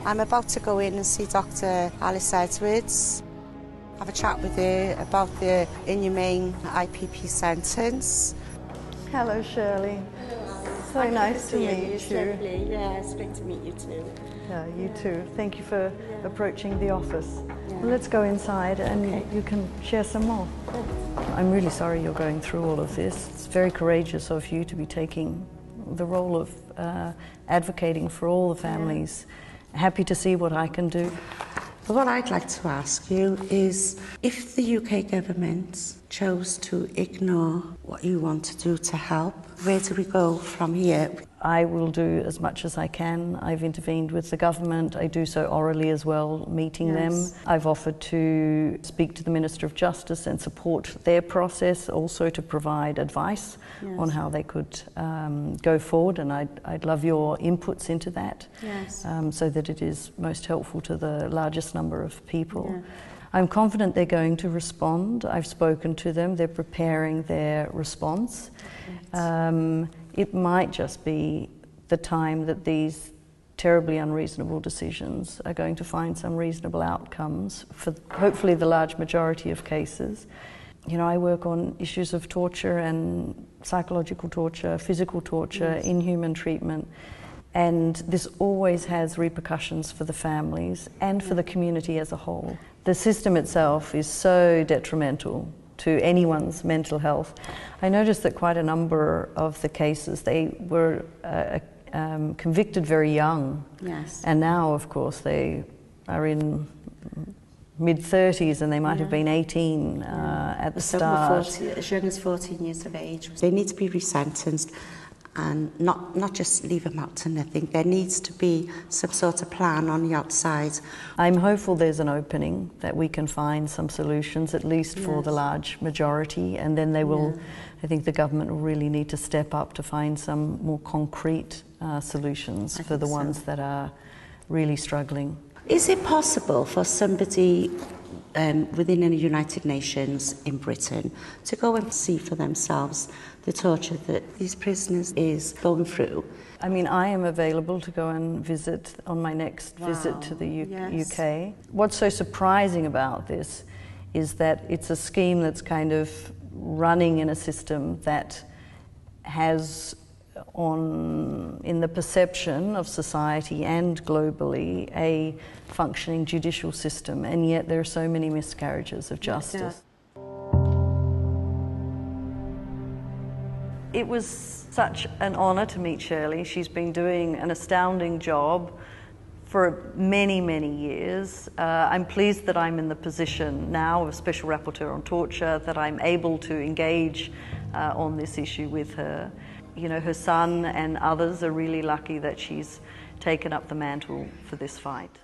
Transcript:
I'm about to go in and see Dr. Alice Edwards, have a chat with her about the inhumane IPP sentence. Hello, Shirley. So nice to meet you. Lovely. Yeah, it's great to meet you too. Yeah, you too. Thank you for approaching the office. Yeah. Well, let's go inside and you can share some more. I'm really sorry you're going through all of this. It's very courageous of you to be taking the role of advocating for all the families. Happy to see what I can do. But what I'd like to ask you is, if the UK government chose to ignore what you want to do to help, where do we go from here? I will do as much as I can. I've intervened with the government. I do so orally as well, meeting them. I've offered to speak to the Minister of Justice and support their process, also to provide advice on how they could go forward, and I'd love your inputs into that, so that it is most helpful to the largest number of people. I'm confident they're going to respond. I've spoken to them. They're preparing their response. It might just be the time that these terribly unreasonable decisions are going to find some reasonable outcomes for hopefully the large majority of cases. You know, I work on issues of torture and psychological torture, physical torture, inhuman treatment, and this always has repercussions for the families and for the community as a whole. The system itself is so detrimental to anyone's mental health. I noticed that quite a number of the cases, they were convicted very young. And now, of course, they are in mid-30s and they might have been 18 at the start. As young as 14 years of age. They need to be resentenced and not just leave them out to nothing. There needs to be some sort of plan on the outside. I'm hopeful there's an opening, that we can find some solutions, at least for the large majority, and then they will, I think the government will really need to step up to find some more concrete solutions for the ones that are really struggling. Is it possible for somebody within the United Nations in Britain to go and see for themselves the torture that these prisoners is going through? I mean, I am available to go and visit on my next visit to the UK. What's so surprising about this is that it's a scheme that's kind of running in a system that has in the perception of society and globally, a functioning judicial system, and yet there are so many miscarriages of justice. It was such an honour to meet Shirley. She's been doing an astounding job for many, many years. I'm pleased that I'm in the position now of Special Rapporteur on Torture, that I'm able to engage on this issue with her. You know, her son and others are really lucky that she's taken up the mantle for this fight.